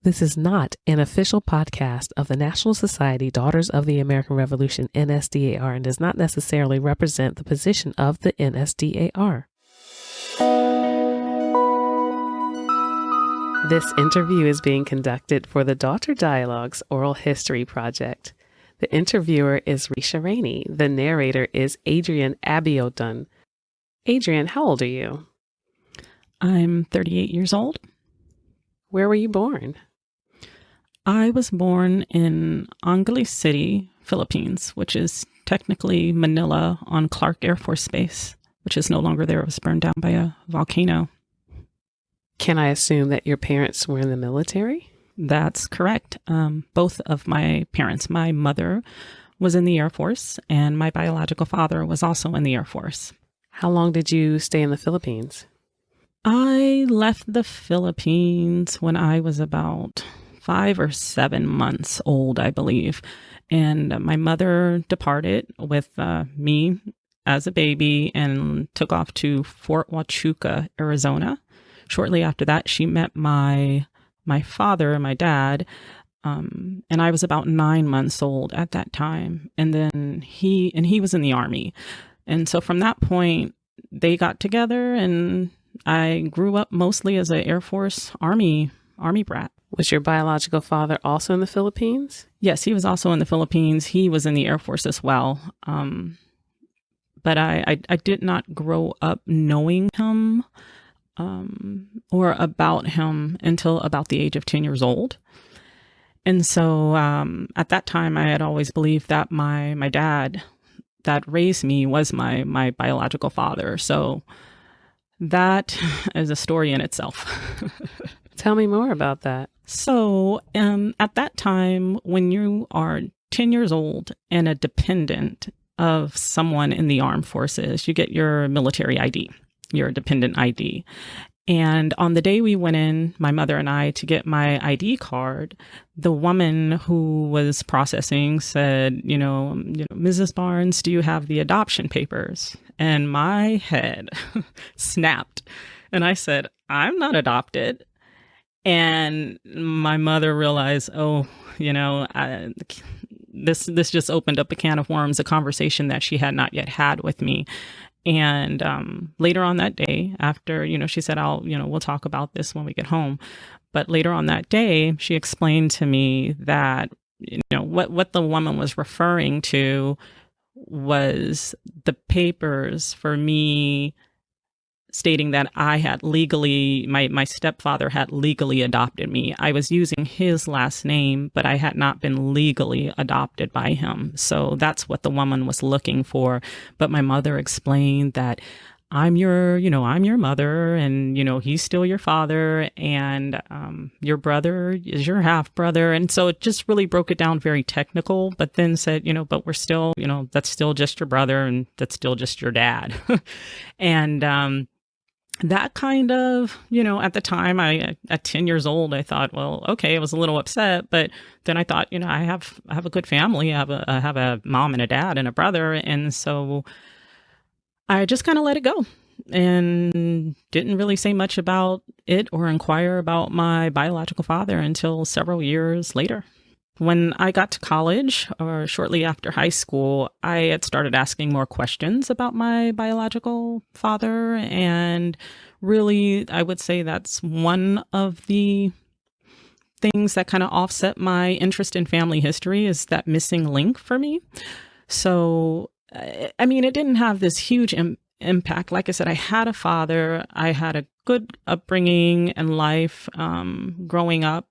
This is not an official podcast of the National Society Daughters of the American Revolution, NSDAR, and does not necessarily represent the position of the NSDAR. This interview is being conducted for the Daughter Dialogues Oral History Project. The interviewer is Risha Rainey. The narrator is Adrienne Abiodun. Adrienne, how old are you? I'm 38 years old. Where were you born? I was born in Angeles City, Philippines, which is technically Manila on Clark Air Force Base, which is no longer there. It was burned down by a volcano. Can I assume that your parents were in the military? That's correct. Both of my parents, my mother was in the Air Force, and my biological father was also in the Air Force. How long did you stay in the Philippines? I left the Philippines when I was about 5 or 7 months old, I believe. And my mother departed with me as a baby and took off to Fort Huachuca, Arizona. Shortly after that, she met my father, my dad, and I was about 9 months old at that time. And then he was in the Army. And so from that point, they got together, and I grew up mostly as an Air Force Army brat. Was your biological father also in the Philippines? Yes, he was also in the Philippines. He was in the Air Force as well. But I did not grow up knowing him or about him until about the age of 10 years old. And so at that time, I had always believed that my dad that raised me was my biological father. So that is a story in itself. Tell me more about that. So at that time, when you are 10 years old and a dependent of someone in the armed forces, you get your military ID, your dependent ID. And on the day we went in, my mother and I, to get my ID card, the woman who was processing said, Mrs. Barnes, do you have the adoption papers? And my head snapped. And I said, I'm not adopted. And my mother realized, this just opened up a can of worms, a conversation that she had not yet had with me. And later on that day, after, she said, we'll talk about this when we get home. But later on that day, she explained to me that, what the woman was referring to was the papers for me stating that I had legally, my stepfather had legally adopted me. I was using his last name, but I had not been legally adopted by him. So that's what the woman was looking for. But my mother explained that I'm your mother, and, he's still your father, and your brother is your half brother. And so it just really broke it down very technical, but then said, but we're still, that's still just your brother, and that's still just your dad. And, that kind of, at the time, at 10 years old, I thought, well, okay, I was a little upset, but then I thought, I have a good family. I have a mom and a dad and a brother. And so I just kind of let it go and didn't really say much about it or inquire about my biological father until several years later. When I got to college, or shortly after high school, I had started asking more questions about my biological father. And really, I would say that's one of the things that kind of offset my interest in family history, is that missing link for me. So, it didn't have this huge impact. Like I said, I had a father. I had a good upbringing and life growing up.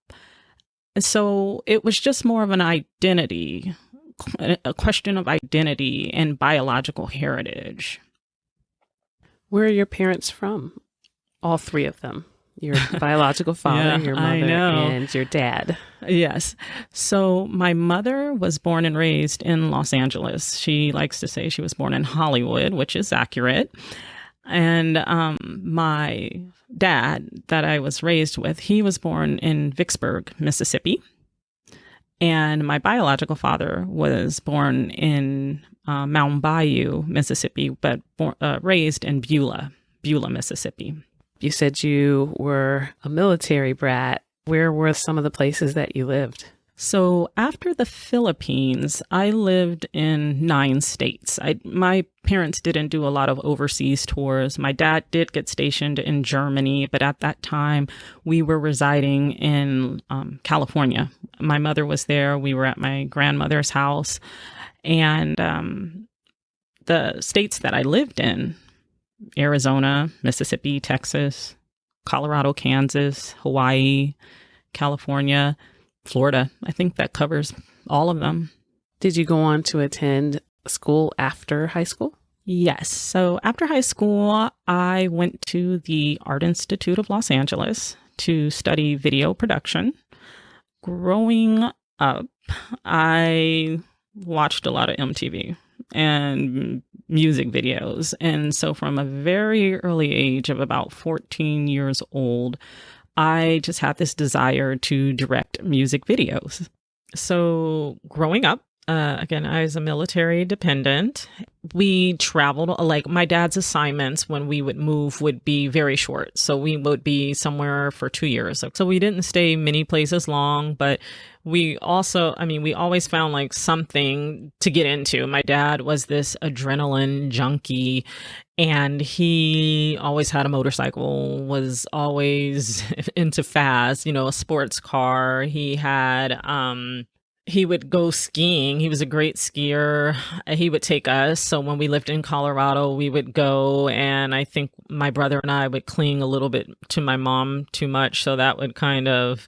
So it was just more of an identity, a question of identity and biological heritage. Where are your parents from? All three of them. Your biological father, your mother, and your dad. Yes. So my mother was born and raised in Los Angeles. She likes to say she was born in Hollywood, which is accurate. And my dad that I was raised with, he was born in Vicksburg, Mississippi. And my biological father was born in Mound Bayou, Mississippi, but raised in Beulah, Mississippi. You said you were a military brat. Where were some of the places that you lived? So after the Philippines, I lived in 9 states. My parents didn't do a lot of overseas tours. My dad did get stationed in Germany, but at that time we were residing in California. My mother was there. We were at my grandmother's house. And the states that I lived in, Arizona, Mississippi, Texas, Colorado, Kansas, Hawaii, California, Florida. I think that covers all of them. Did you go on to attend school after high school? Yes. So after high school, I went to the Art Institute of Los Angeles to study video production. Growing up, I watched a lot of MTV and music videos. And so from a very early age of about 14 years old, I just had this desire to direct music videos. So growing up, again, I was a military dependent. We traveled, like my dad's assignments when we would move would be very short. So we would be somewhere for 2 years. So we didn't stay many places long, but we always found like something to get into. My dad was this adrenaline junkie, and he always had a motorcycle, was always into fast, a sports car. He would go skiing. He was a great skier. He would take us. So when we lived in Colorado, we would go, and I think my brother and I would cling a little bit to my mom too much. So that would kind of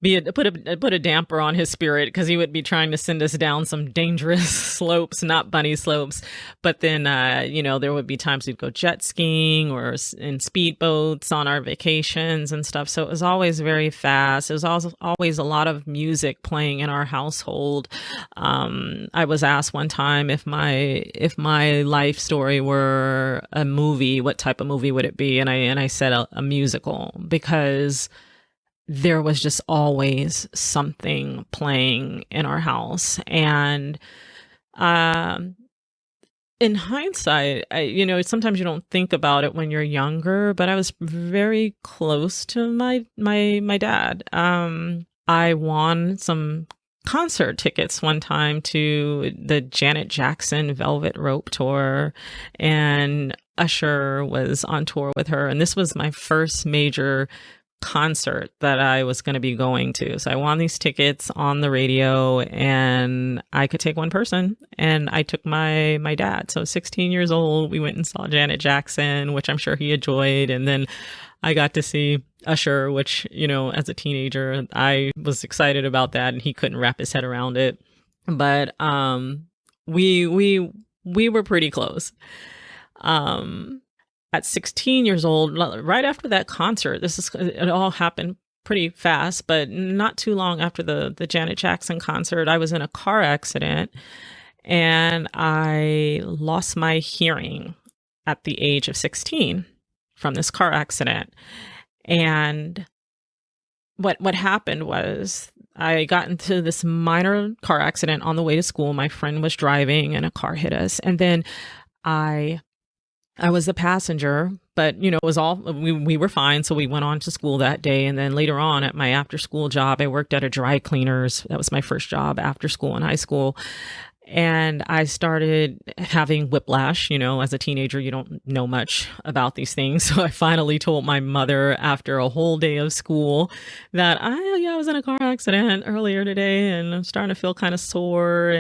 put a damper on his spirit, because he would be trying to send us down some dangerous slopes, not bunny slopes. But then, there would be times we'd go jet skiing or in speedboats on our vacations and stuff. So it was always very fast. It was also always a lot of music playing in our household. I was asked one time if my life story were a movie, what type of movie would it be? And I said a musical, because there was just always something playing in our house. And in hindsight, sometimes you don't think about it when you're younger, but I was very close to my dad. I won some concert tickets one time to the Janet Jackson Velvet Rope tour, and Usher was on tour with her. And this was my first major concert that I was going to be going to. So I won these tickets on the radio, and I could take one person, and I took my dad. So 16 years old, we went and saw Janet Jackson, which I'm sure he enjoyed. And then I got to see Usher, which, as a teenager, I was excited about that, and he couldn't wrap his head around it. But we were pretty close. At 16 years old, right after that concert, it all happened pretty fast, but not too long after the Janet Jackson concert, I was in a car accident, and I lost my hearing at the age of 16 from this car accident. And what happened was, I got into this minor car accident on the way to school. My friend was driving, and a car hit us. And then I was the passenger, but it was all, we were fine. So we went on to school that day. And then later on at my after school job, I worked at a dry cleaners. That was my first job after school in high school. And I started having whiplash. As a teenager, you don't know much about these things. So I finally told my mother after a whole day of school that I was in a car accident earlier today, and I'm starting to feel kind of sore.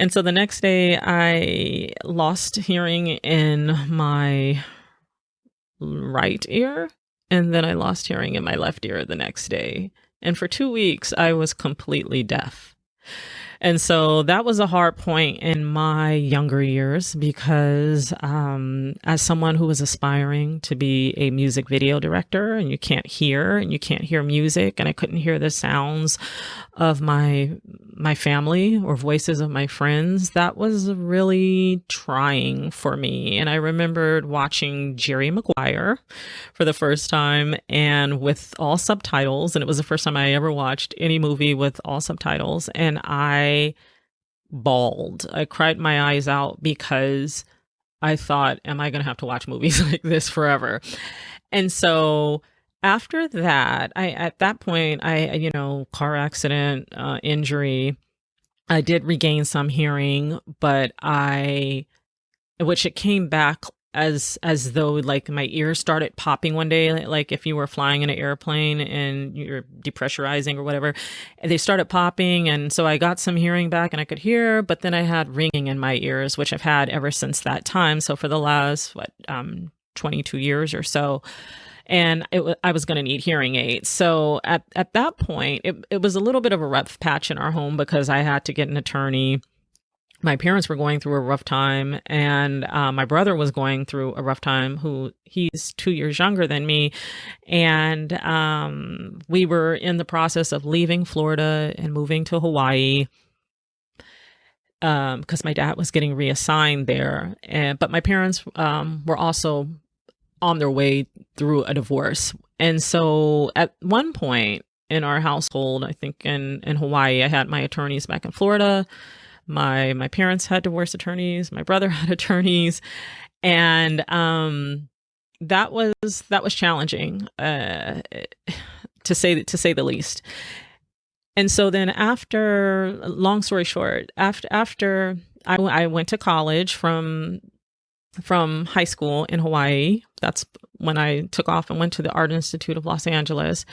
And so the next day, I lost hearing in my right ear, and then I lost hearing in my left ear the next day. And for 2 weeks, I was completely deaf. And so that was a hard point in my younger years, because as someone who was aspiring to be a music video director, and you can't hear music, and I couldn't hear the sounds of my family or voices of my friends, that was really trying for me. And I remembered watching Jerry Maguire for the first time, and with all subtitles. And it was the first time I ever watched any movie with all subtitles. And I bawled. I cried my eyes out, because I thought, am I going to have to watch movies like this forever? And so After that, at that point, car accident, injury, I did regain some hearing, but which it came back as though like my ears started popping one day, like if you were flying in an airplane and you're depressurizing or whatever, they started popping. And so I got some hearing back and I could hear, but then I had ringing in my ears, which I've had ever since that time. So for the last, 22 years or so. And I was going to need hearing aids. So at that point, it was a little bit of a rough patch in our home because I had to get an attorney. My parents were going through a rough time, and my brother was going through a rough time, he's 2 years younger than me. And we were in the process of leaving Florida and moving to Hawaii because my dad was getting reassigned there. But my parents were also on their way through a divorce. And so at one point in our household, I think in Hawaii, I had my attorneys back in Florida. My parents had divorce attorneys. My brother had attorneys. And that was challenging, to say the least. And so then long story short, after I went to college from high school in Hawaii. That's when I took off and went to the Art Institute of Los Angeles.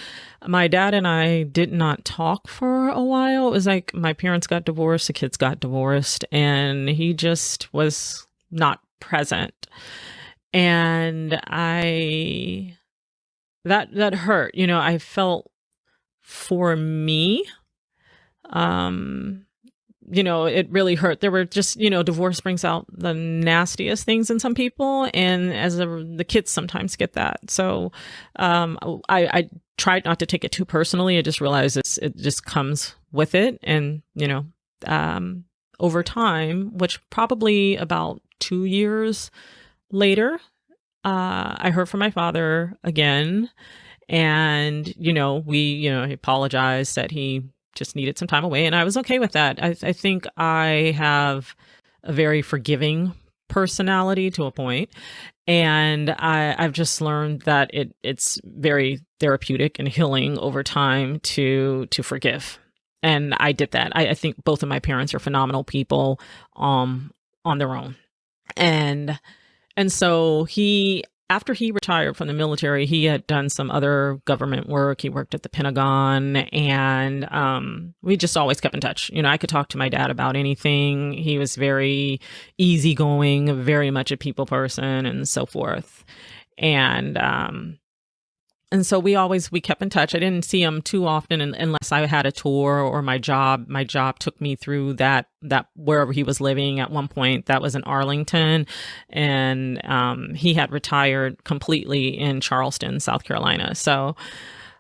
My dad and I did not talk for a while. It was like my parents got divorced, the kids got divorced, and he just was not present. And that hurt. I felt for me, it really hurt. There were just, divorce brings out the nastiest things in some people. And the kids sometimes get that. So I tried not to take it too personally. I just realized it just comes with it. And, over time, which probably about 2 years later, I heard from my father again. And, he apologized that he just needed some time away. And I was okay with that. I think I have a very forgiving personality to a point. And I've just learned that it's very therapeutic and healing over time to forgive. And I did that. I think both of my parents are phenomenal people on their own. And so after he retired from the military, he had done some other government work. He worked at the Pentagon, and we just always kept in touch. I could talk to my dad about anything. He was very easygoing, very much a people person, and so forth. And so we kept in touch. I didn't see him too often unless I had a tour or my job. My job took me through that wherever he was living at one point. That was in Arlington, and he had retired completely in Charleston, South Carolina. So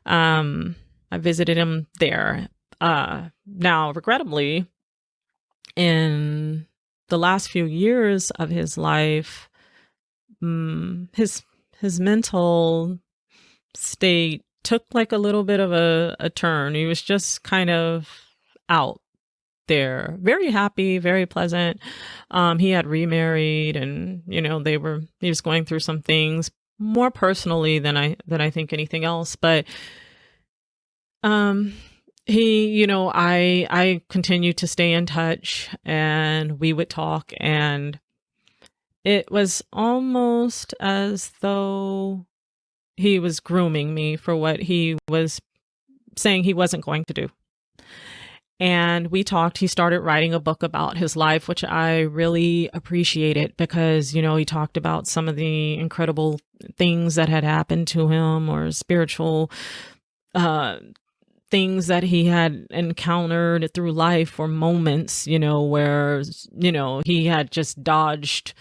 I visited him there. Now, regrettably, in the last few years of his life, his mental state took like a little bit of a turn. He was just kind of out there, very happy, very pleasant. He had remarried, and he was going through some things more personally than I think anything else. But I continued to stay in touch, and we would talk, and it was almost as though he was grooming me for what he was saying he wasn't going to do. And we talked. He started writing a book about his life, which I really appreciated because, he talked about some of the incredible things that had happened to him, or spiritual things that he had encountered through life, or moments, where, he had just dodged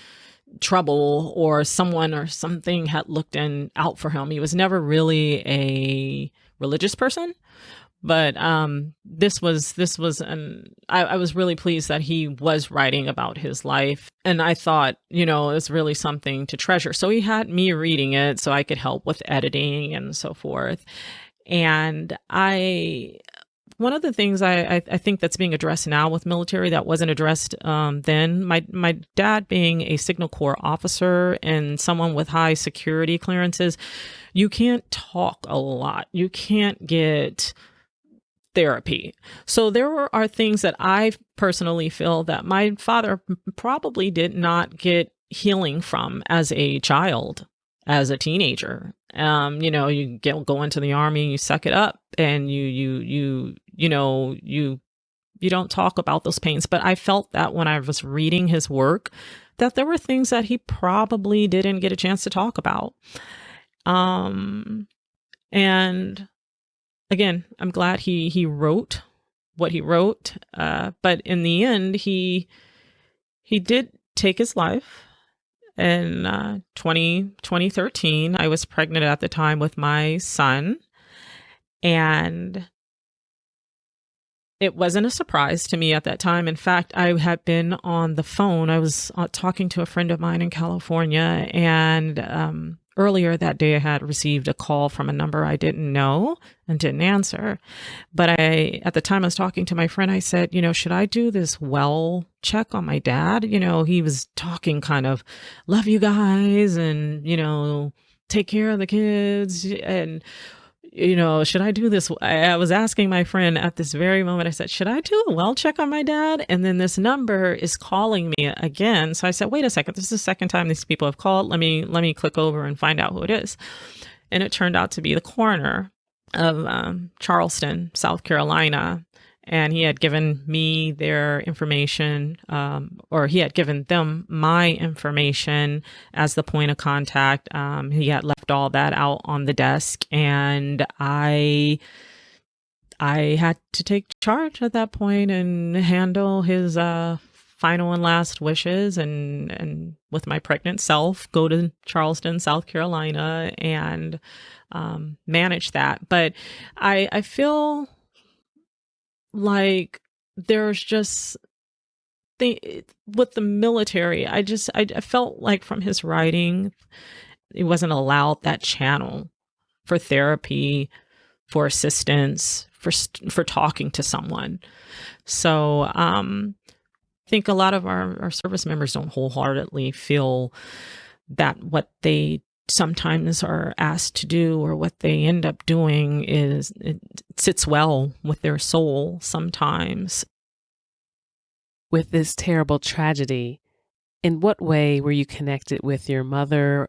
trouble, or someone or something had looked out for him. He was never really a religious person, but this was I was really pleased that he was writing about his life, and I thought, it was really something to treasure. So he had me reading it so I could help with editing and so forth. And One of the things I think that's being addressed now with military that wasn't addressed then, my dad being a Signal Corps officer and someone with high security clearances, you can't talk a lot. You can't get therapy. So there are things that I personally feel that my father probably did not get healing from as a child, as a teenager. You go into the army, you suck it up, and you don't talk about those pains. But I felt that when I was reading his work, that there were things that he probably didn't get a chance to talk about. And again, I'm glad he wrote what he wrote. But in the end, he did take his life. In 2013, I was pregnant at the time with my son, and it wasn't a surprise to me at that time. In fact, I had been on the phone. I was talking to a friend of mine in California, and earlier that day I had received a call from a number I didn't know and didn't answer. But at the time I was talking to my friend, I said, should I do this well check on my dad? He was talking kind of, love you guys, and, take care of the kids, and should I do this? I was asking my friend at this very moment, I said, should I do a well check on my dad? And then this number is calling me again. So I said, wait a second, this is the second time these people have called. Let me click over and find out who it is. And it turned out to be the coroner of Charleston, South Carolina. And he had given me their information, or he had given them my information as the point of contact. He had left all that out on the desk, and I had to take charge at that point and handle his final and last wishes, and with my pregnant self, go to Charleston, South Carolina, and manage that. But I feel like there's just with the military, I felt like from his writing, it wasn't allowed that channel for therapy, for assistance, for talking to someone. So I think a lot of our service members don't wholeheartedly feel that what they sometimes are asked to do or what they end up doing it sits well with their soul sometimes. With this terrible tragedy, in what way were you connected with your mother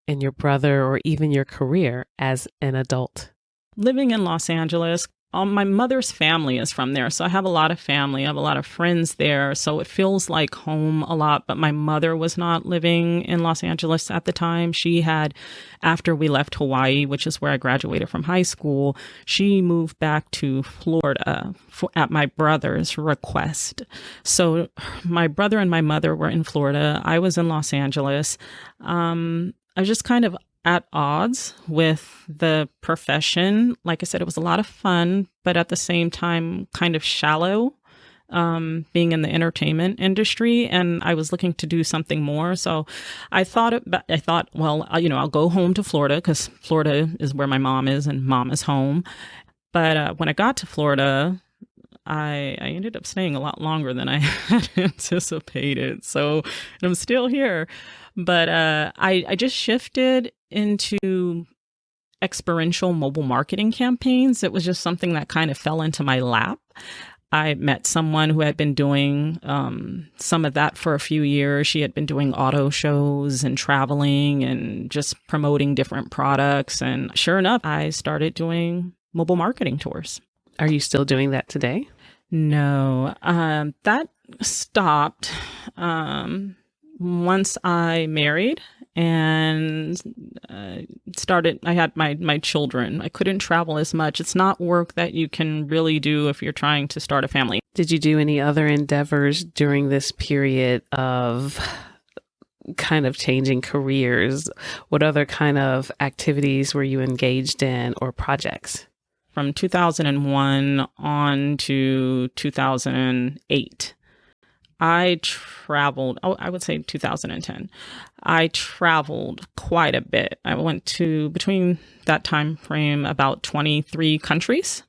and your brother, or even your career as an adult? Living in Los Angeles, my mother's family is from there. So I have a lot of family. I have a lot of friends there. So it feels like home a lot. But my mother was not living in Los Angeles at the time. She had, after we left Hawaii, which is where I graduated from high school, she moved back to Florida at my brother's request. So my brother and my mother were in Florida. I was in Los Angeles. I was just kind of at odds with the profession. Like I said, it was a lot of fun, but at the same time, kind of shallow, being in the entertainment industry. And I was looking to do something more. So I thought, well, I'll go home to Florida, because Florida is where my mom is and mom is home. But when I got to Florida, I ended up staying a lot longer than I had anticipated. So I'm still here. But I just shifted into experiential mobile marketing campaigns. It was just something that kind of fell into my lap. I met someone who had been doing some of that for a few years. She had been doing auto shows and traveling and just promoting different products. And sure enough, I started doing mobile marketing tours. Are you still doing that today? No, that stopped once I married and I had my children. I couldn't travel as much. It's not work that you can really do if you're trying to start a family. Did you do any other endeavors during this period of kind of changing careers? What other kind of activities were you engaged in, or projects? From 2001 on to 2008. I traveled, I would say 2010. I traveled quite a bit. I went to, between that time frame, about 23 countries.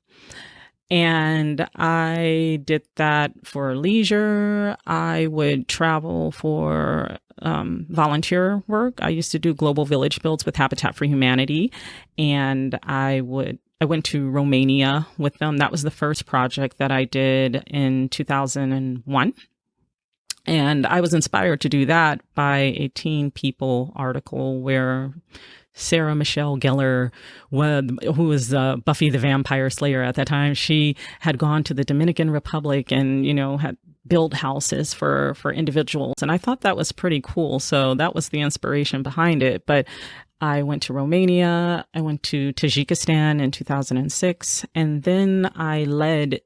And I did that for leisure. I would travel for volunteer work. I used to do global village builds with Habitat for Humanity. And I went to Romania with them. That was the first project that I did in 2001. And I was inspired to do that by a Teen People article where Sarah Michelle Gellar, who was Buffy the Vampire Slayer at that time, she had gone to the Dominican Republic and, had built houses for individuals. And I thought that was pretty cool. So that was the inspiration behind it. But I went to Romania. I went to Tajikistan in 2006. And then I led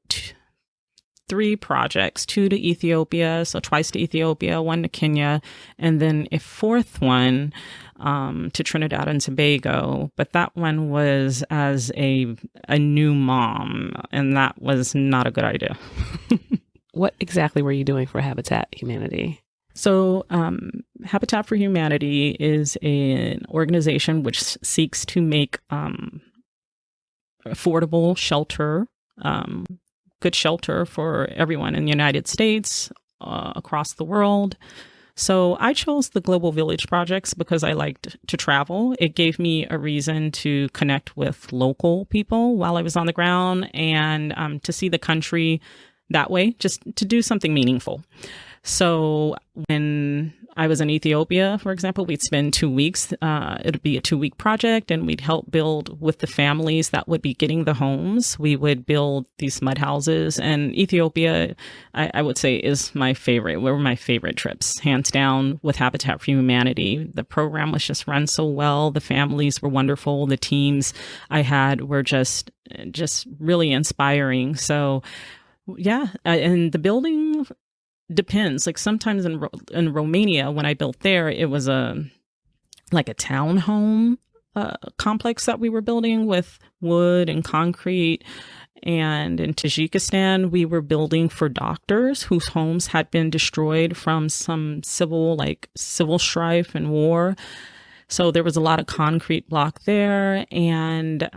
3 projects, 2 to Ethiopia, so twice to Ethiopia, 1 to Kenya, and then a 4th one to Trinidad and Tobago. But that one was as a new mom, and that was not a good idea. What exactly were you doing for Habitat Humanity? So Habitat for Humanity is an organization which seeks to make affordable shelter, good shelter for everyone in the United States, across the world. So I chose the Global Village projects because I liked to travel. It gave me a reason to connect with local people while I was on the ground and to see the country that way, just to do something meaningful. So when I was in Ethiopia, for example, we'd spend 2 weeks. It'd be a 2-week project, and we'd help build with the families that would be getting the homes. We would build these mud houses, and Ethiopia, I would say, is my favorite. Were my favorite trips, hands down, with Habitat for Humanity. The program was just run so well. The families were wonderful. The teams I had were just really inspiring. So, yeah, and the building depends. Like sometimes in Romania, when I built there, it was a townhome complex that we were building with wood and concrete. And in Tajikistan, we were building for doctors whose homes had been destroyed from some civil strife and war. So there was a lot of concrete block there. And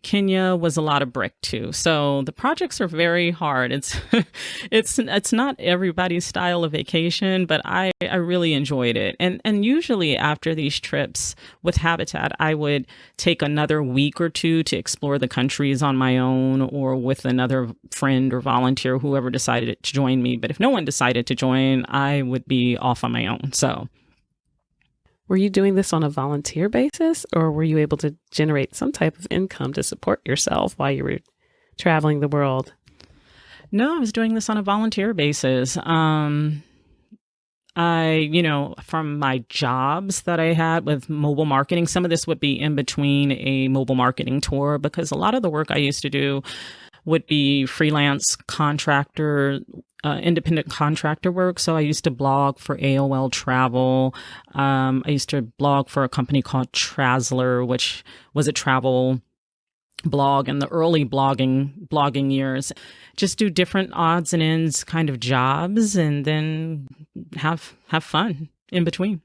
Kenya was a lot of brick too. So the projects are very hard. It's not everybody's style of vacation, but I really enjoyed it. And usually after these trips with Habitat, I would take another week or 2 to explore the countries on my own or with another friend or volunteer, whoever decided to join me. But if no one decided to join, I would be off on my own. So. Were you doing this on a volunteer basis, or were you able to generate some type of income to support yourself while you were traveling the world? No, I was doing this on a volunteer basis. From my jobs that I had with mobile marketing, some of this would be in between a mobile marketing tour because a lot of the work I used to do would be freelance contractor, independent contractor work. So I used to blog for AOL Travel. I used to blog for a company called Trazzler, which was a travel blog in the early blogging years. Just do different odds and ends kind of jobs and then have fun in between.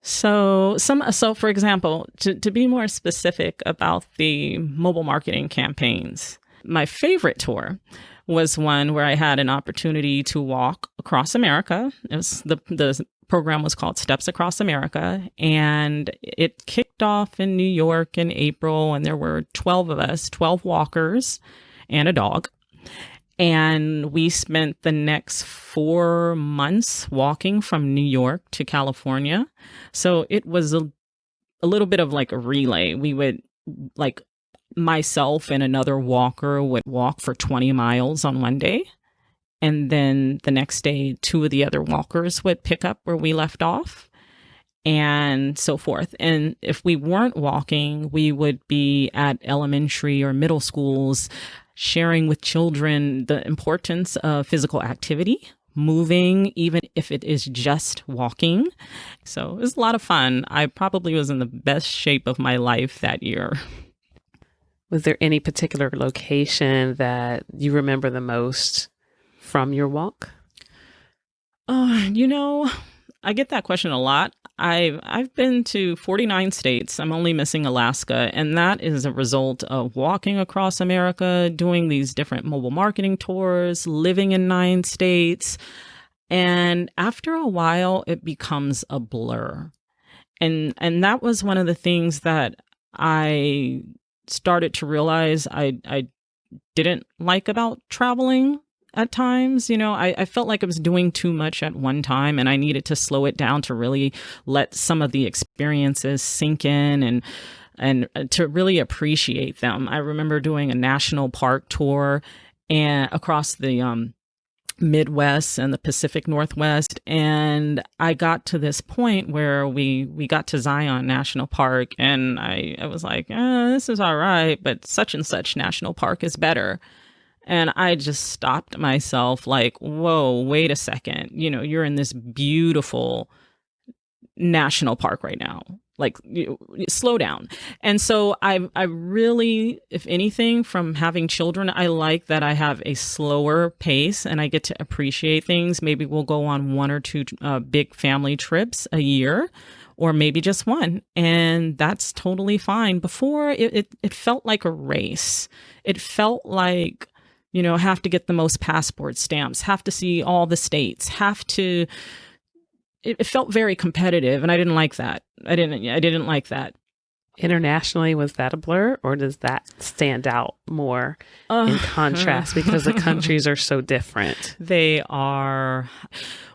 So for example, to be more specific about the mobile marketing campaigns, my favorite tour was one where I had an opportunity to walk across America. It was the program was called Steps Across America, and it kicked off in New York in April, and there were 12 of us, 12 walkers and a dog. And we spent the next 4 months walking from New York to California. So it was a little bit of like a relay. We would myself and another walker would walk for 20 miles on one day. And then the next day, 2 of the other walkers would pick up where we left off and so forth. And if we weren't walking, we would be at elementary or middle schools sharing with children the importance of physical activity, moving, even if it is just walking. So it was a lot of fun. I probably was in the best shape of my life that year. Was there any particular location that you remember the most from your walk? I get that question a lot. I've been to 49 states. I'm only missing Alaska, and that is a result of walking across America, doing these different mobile marketing tours, living in 9 states. And after a while, it becomes a blur. And that was one of the things that I started to realize I didn't like about traveling at times. I felt like I was doing too much at one time, and I needed to slow it down to really let some of the experiences sink in and to really appreciate them. I remember doing a national park tour and across the Midwest and the Pacific Northwest. And I got to this point where we got to Zion National Park, and I was like, this is all right, but such and such national park is better. And I just stopped myself like, whoa, wait a second. You're in this beautiful national park right now. Like, slow down. And so I really, if anything, from having children, I like that I have a slower pace and I get to appreciate things. Maybe we'll go on 1 or 2 big family trips a year, or maybe just one. And that's totally fine. Before, it felt like a race. It felt like, have to get the most passport stamps, have to see all the states, it felt very competitive, and I didn't like that. I didn't like that. Internationally, was that a blur, or does that stand out more in contrast because the countries are so different? They are.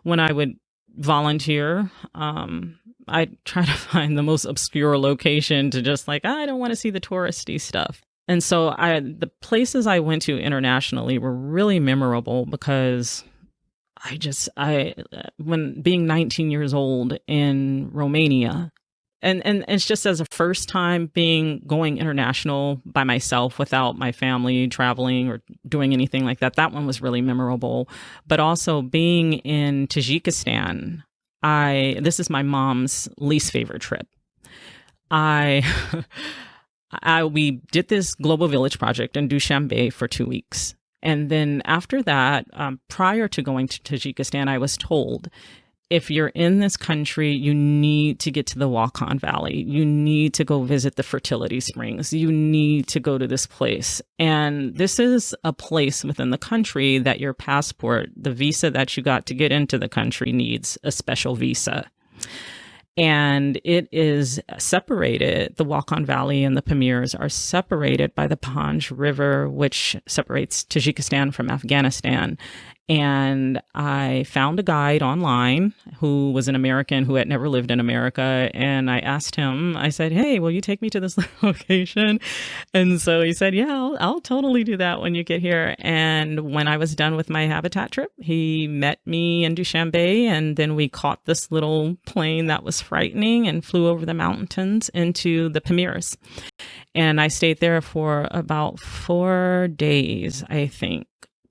When I would volunteer, I try to find the most obscure location to just like, I don't want to see the touristy stuff. And so the places I went to internationally were really memorable because when being 19 years old in Romania, and it's just as a first time going international by myself without my family traveling or doing anything like that, that one was really memorable. But also being in Tajikistan, this is my mom's least favorite trip. We did this Global Village project in Dushanbe for 2 weeks. And then after that, prior to going to Tajikistan, I was told, if you're in this country, you need to get to the Wakhan Valley. You need to go visit the fertility springs. You need to go to this place. And this is a place within the country that your passport, the visa that you got to get into the country, needs a special visa. And it is separated, the Wakhan Valley and the Pamirs are separated by the Panj River, which separates Tajikistan from Afghanistan. And I found a guide online who was an American who had never lived in America. And I asked him, I said, hey, will you take me to this location? And so he said, yeah, I'll totally do that when you get here. And when I was done with my habitat trip, he met me in Dushanbe. And then we caught this little plane that was frightening and flew over the mountains into the Pamirs. And I stayed there for about 4 days, I think,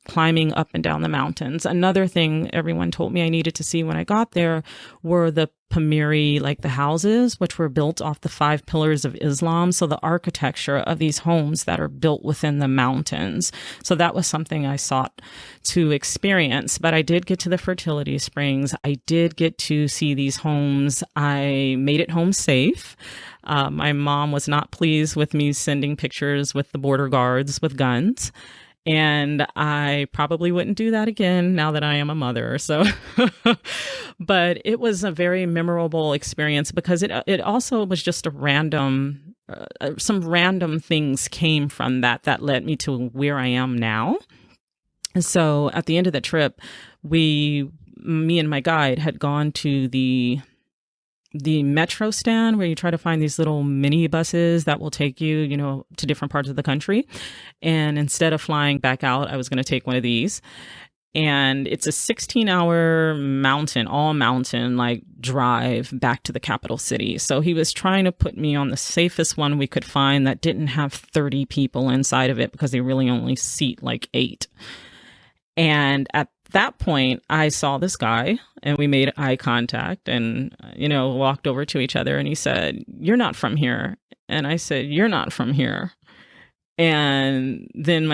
climbing up and down the mountains. Another thing everyone told me I needed to see when I got there were the Pamiri, like the houses, which were built off the 5 pillars of Islam. So the architecture of these homes that are built within the mountains. So that was something I sought to experience. But I did get to the fertility springs. I did get to see these homes. I made it home safe. My mom was not pleased with me sending pictures with the border guards with guns. And I probably wouldn't do that again now that I am a mother. So, but it was a very memorable experience because it also was just some random things came from that led me to where I am now. So at the end of the trip, me and my guide had gone to the metro stand where you try to find these little mini buses that will take you, to different parts of the country. And instead of flying back out, I was going to take one of these. And it's a 16-hour all mountain, like drive back to the capital city. So he was trying to put me on the safest one we could find that didn't have 30 people inside of it because they really only seat like 8. And at that point, I saw this guy and we made eye contact and, walked over to each other and he said, "You're not from here." And I said, "You're not from here." And then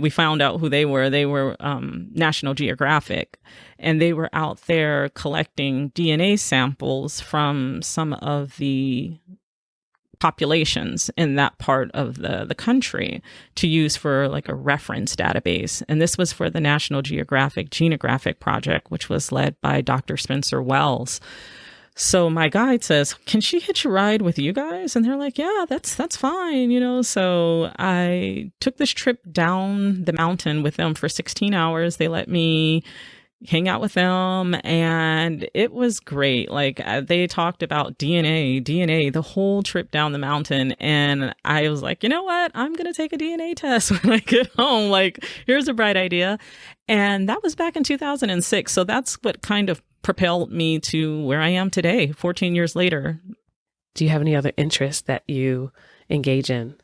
we found out who they were. They were National Geographic, and they were out there collecting DNA samples from some of the populations in that part of the country to use for like a reference database. And this was for the National Geographic Genographic Project, which was led by Dr. Spencer Wells. So my guide says, "Can she hitch a ride with you guys?" And they're like, "Yeah, that's fine, you know." So I took this trip down the mountain with them for 16 hours. They let me hang out with them, and it was great. Like they talked about DNA the whole trip down the mountain. And I was like, you know what? I'm going to take a DNA test when I get home. Like, here's a bright idea. And that was back in 2006. So that's what kind of propelled me to where I am today, 14 years later. Do you have any other interests that you engage in?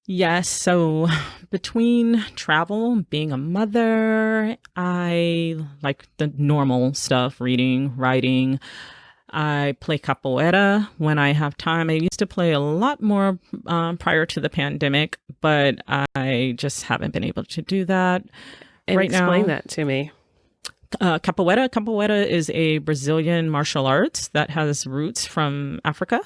Yes. So between travel, being a mother, I like the normal stuff, reading, writing. I play capoeira when I have time. I used to play a lot more prior to the pandemic, but I just haven't been able to do that right now. Explain that to me. Capoeira. Capoeira is a Brazilian martial arts that has roots from Africa.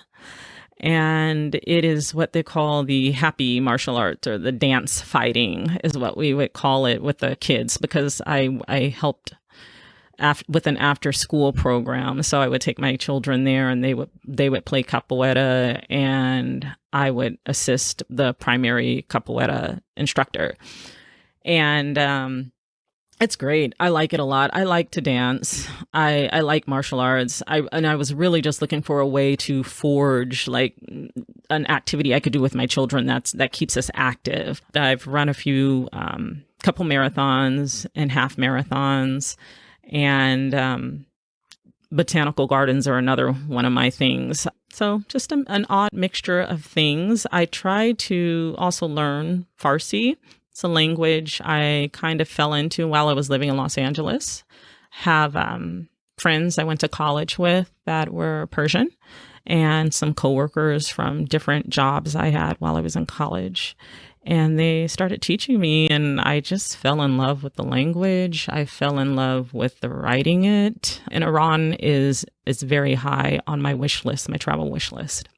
And it is what they call the happy martial arts, or the dance fighting is what we would call it with the kids, because I helped with an after school program. So I would take my children there, and they would play capoeira, and I would assist the primary capoeira instructor. And it's great. I like it a lot. I like to dance. I like martial arts. I was really just looking for a way to forge like an activity I could do with my children that keeps us active. I've run a few couple marathons and half marathons, and botanical gardens are another one of my things. So just an odd mixture of things. I try to also learn Farsi. It's a language I kind of fell into while I was living in Los Angeles. Have friends I went to college with that were Persian, and some coworkers from different jobs I had while I was in college. And they started teaching me, and I just fell in love with the language. I fell in love with the writing it. And Iran is very high on my wish list, my travel wish list.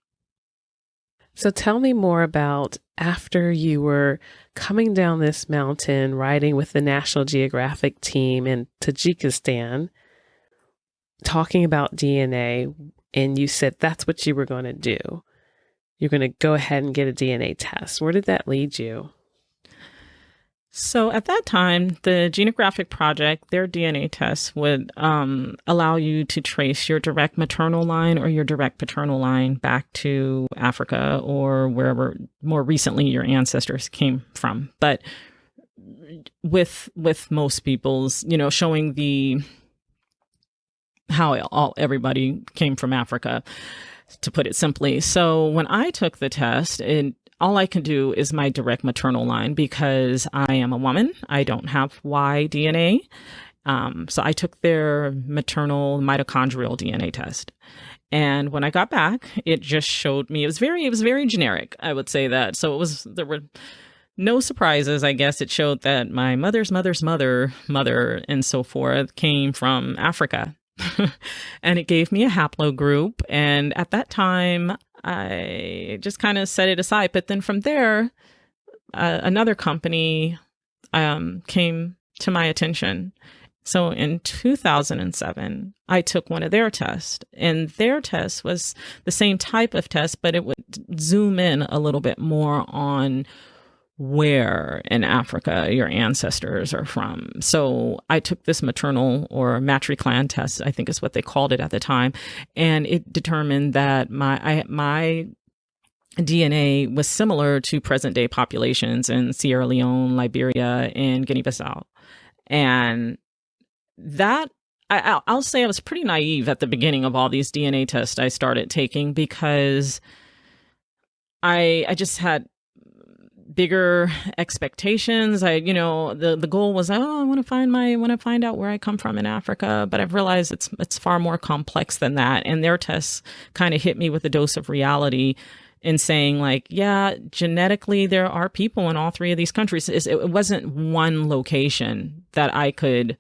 So tell me more about after you were coming down this mountain, riding with the National Geographic team in Tajikistan, talking about DNA, and you said that's what you were going to do. You're going to go ahead and get a DNA test. Where did that lead you? So at that time, the Genographic Project, their DNA tests would allow you to trace your direct maternal line or your direct paternal line back to Africa or wherever more recently your ancestors came from. But with most people's, showing how everybody came from Africa, to put it simply. So when I took the test, all I can do is my direct maternal line because I am a woman. I don't have Y DNA. So I took their maternal mitochondrial DNA test. And when I got back, it just showed me, it was very generic. I would say that. So there were no surprises. I guess it showed that my mother's mother's mother, and so forth came from Africa. And it gave me a haplogroup. And at that time, I just kind of set it aside. But then from there, another company came to my attention. So in 2007, I took one of their tests. And their test was the same type of test, but it would zoom in a little bit more on where in Africa your ancestors are from. So I took this maternal or matriclan test, I think is what they called it at the time, and it determined that my DNA was similar to present day populations in Sierra Leone, Liberia, and Guinea-Bissau. And that I'll say I was pretty naive at the beginning of all these DNA tests I started taking because I just had bigger expectations. The goal was, I want to find out where I come from in Africa, but I've realized it's far more complex than that. And their tests kind of hit me with a dose of reality. in saying like, yeah, genetically, there are people in all three of these countries. It wasn't one location that I could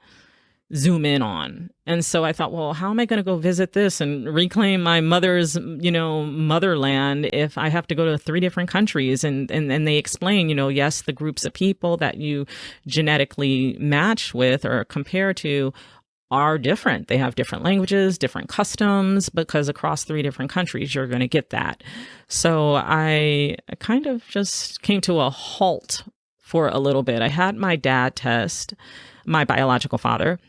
zoom in on. And so I thought, well, how am I going to go visit this and reclaim my mother's, motherland if I have to go to three different countries? And they explain, yes, the groups of people that you genetically match with or compare to are different. They have different languages, different customs, because across three different countries, you're going to get that. So I kind of just came to a halt for a little bit. I had my dad test, my biological father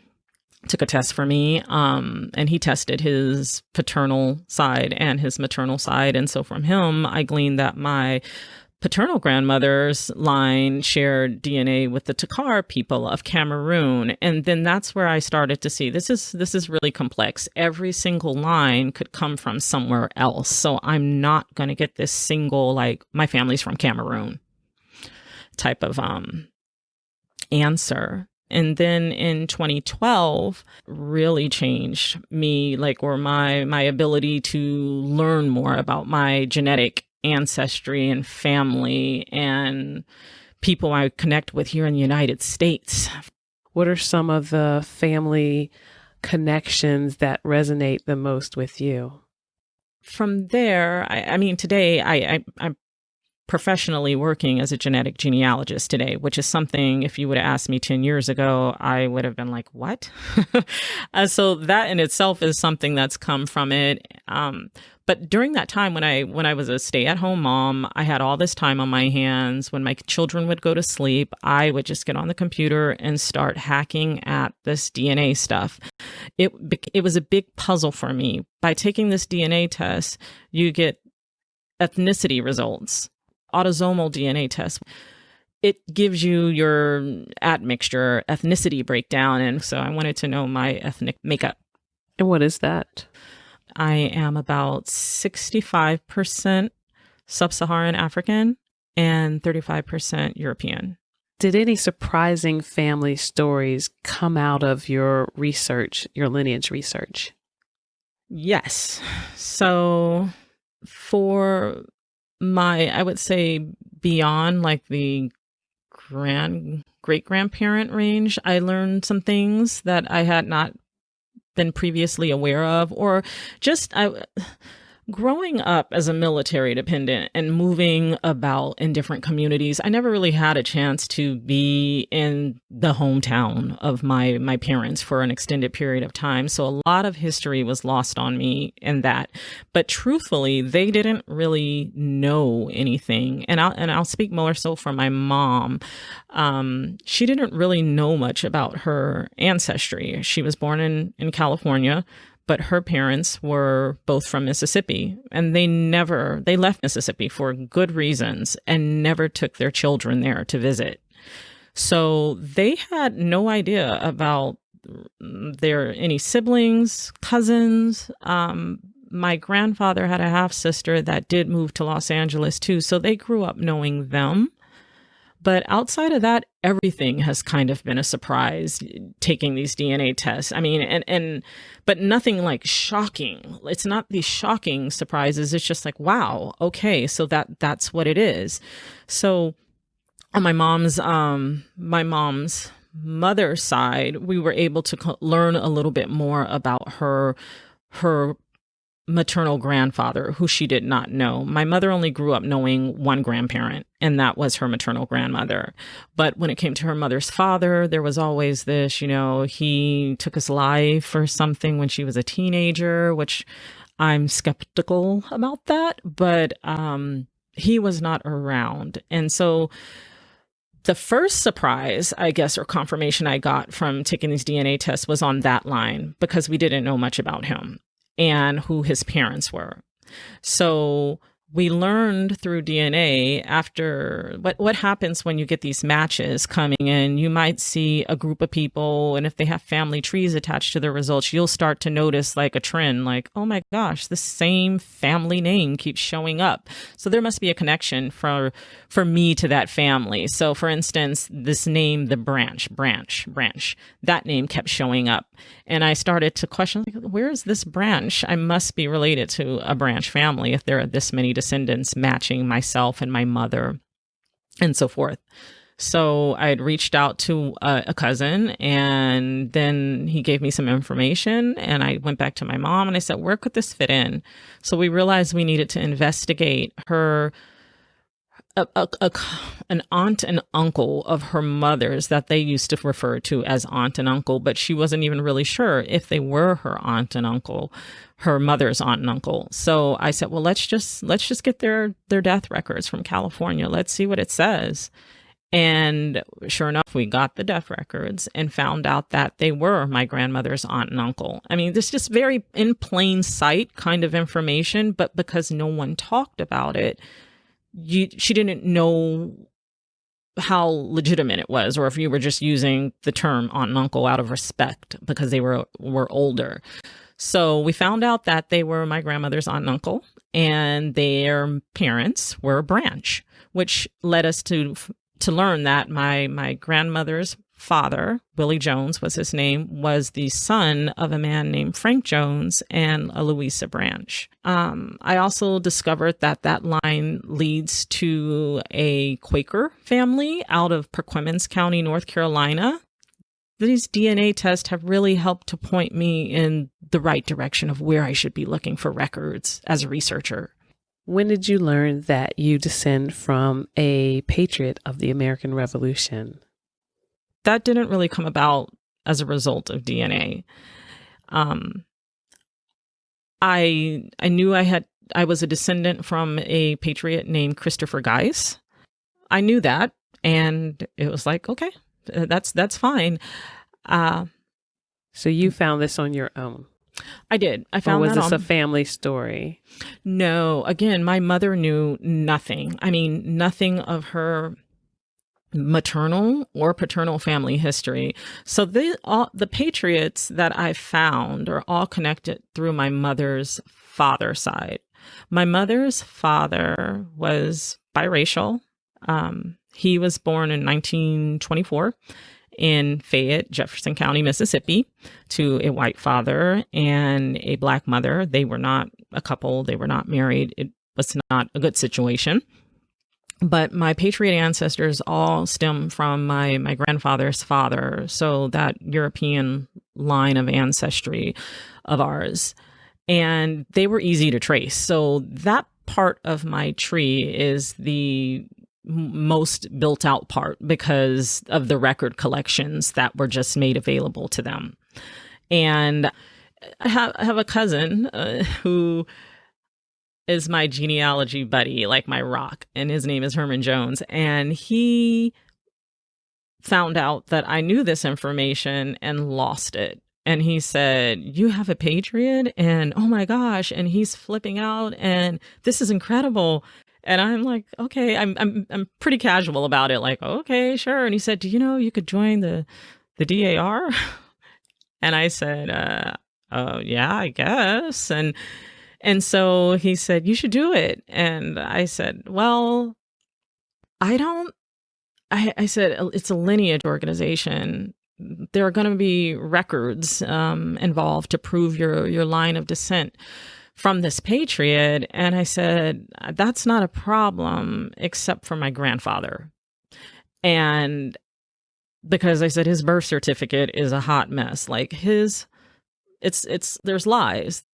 took a test for me, and he tested his paternal side and his maternal side. And so from him, I gleaned that my paternal grandmother's line shared DNA with the Takar people of Cameroon. And then that's where I started to see this is really complex. Every single line could come from somewhere else. So I'm not going to get this single, like, my family's from Cameroon type of answer. And then in 2012 really changed me, or my ability to learn more about my genetic ancestry and family and people I connect with here in the United States. What are some of the family connections that resonate the most with you? From there, I mean, today I'm professionally working as a genetic genealogist today, which is something, if you would have asked me 10 years ago, I would have been like, what? So that in itself is something that's come from it. But during that time when I was a stay-at-home mom, I had all this time on my hands. When my children would go to sleep, I would just get on the computer and start hacking at this DNA stuff. It was a big puzzle for me. By taking this DNA test, you get ethnicity results. Autosomal DNA test. It gives you your admixture ethnicity breakdown. And so I wanted to know my ethnic makeup. And what is that? I am about 65% sub-Saharan African and 35% European. Did any surprising family stories come out of your research, your lineage research? Yes. So for I would say beyond the great-grandparent range, I learned some things that I had not been previously aware of, or just growing up as a military dependent and moving about in different communities. I never really had a chance to be in the hometown of my parents for an extended period of time. So a lot of history was lost on me in that. But truthfully, they didn't really know anything. And I'll speak more so for my mom. She didn't really know much about her ancestry. She was born in California, but her parents were both from Mississippi, and they left Mississippi for good reasons and never took their children there to visit. So they had no idea about any siblings, cousins. My grandfather had a half sister that did move to Los Angeles too. So they grew up knowing them. But outside of that, everything has kind of been a surprise taking these DNA tests. I mean, but nothing shocking. It's not these shocking surprises. It's just wow, okay, so that's what it is. So on my mom's mother's side, we were able to learn a little bit more about her maternal grandfather, who she did not know. My mother only grew up knowing one grandparent, and that was her maternal grandmother. But when it came to her mother's father, there was always this, he took his life or something when she was a teenager, which I'm skeptical about that, but he was not around. And so the first surprise, I guess, or confirmation I got from taking these DNA tests was on that line, because we didn't know much about him and who his parents were. So we learned through DNA after what happens when you get these matches coming in. You might see a group of people, and if they have family trees attached to their results, you'll start to notice a trend, oh my gosh, the same family name keeps showing up. So there must be a connection for me to that family. So for instance, this name, the branch, that name kept showing up. And I started to question, where is this branch? I must be related to a branch family if there are this many descendants descendants matching myself and my mother and so forth. So I had reached out to a cousin, and then he gave me some information, and I went back to my mom and I said, where could this fit in? So we realized we needed to investigate her, an aunt and uncle of her mother's that they used to refer to as aunt and uncle, but she wasn't even really sure if they were her aunt and uncle, her mother's aunt and uncle. So I said, well, let's just get their death records from California. Let's see what it says. And sure enough, we got the death records and found out that they were my grandmother's aunt and uncle. I mean, this is just very in plain sight kind of information, but because no one talked about it, she didn't know how legitimate it was, or if you were just using the term aunt and uncle out of respect because they were older. So we found out that they were my grandmother's aunt and uncle, and their parents were a branch, which led us to learn that my grandmother's father, Willie Jones was his name, was the son of a man named Frank Jones and a Louisa Branch. I also discovered that line leads to a Quaker family out of Perquimans County, North Carolina. These DNA tests have really helped to point me in the right direction of where I should be looking for records as a researcher. When did you learn that you descend from a patriot of the American Revolution? That didn't really come about as a result of DNA. I knew I was a descendant from a patriot named Christopher Geiss. I knew that, and it was like, okay, that's fine. So you found this on your own? I did. I found or was that this a family story? No. Again, my mother knew nothing. I mean, nothing of her maternal or paternal family history. So the patriots that I found are all connected through my mother's father side. My mother's father was biracial. He was born in 1924. In Fayette, Jefferson County, Mississippi, to a white father and a black mother. They were not a couple. They were not married. It was not a good situation. But my patriot ancestors all stem from my grandfather's father. So that European line of ancestry of ours. And they were easy to trace. So that part of my tree is the most built out part because of the record collections that were just made available to them. And I have a cousin who is my genealogy buddy, like my rock, and his name is Herman Jones. And he found out that I knew this information and lost it. And he said, you have a patriot? And oh my gosh. And he's flipping out, and this is incredible. And I'm like, okay, I'm pretty casual about it. Like, okay, sure. And he said, do you know you could join the DAR? And I said, oh yeah, I guess. And so he said, you should do it. And I said, well, I said, it's a lineage organization. There are going to be records involved to prove your line of descent from this patriot. And I said, that's not a problem except for my grandfather. And because I said his birth certificate is a hot mess. Like there's lies.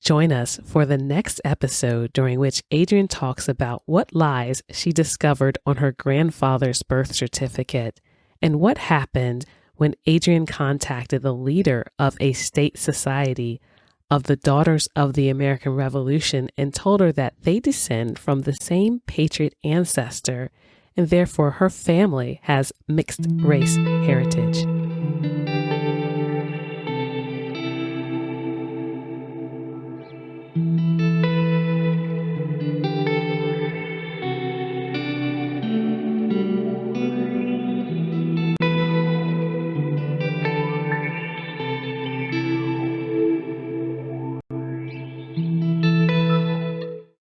Join us for the next episode, during which Adrienne talks about what lies she discovered on her grandfather's birth certificate and what happened when Adrienne contacted the leader of a state society of the Daughters of the American Revolution and told her that they descend from the same patriot ancestor and therefore her family has mixed race heritage.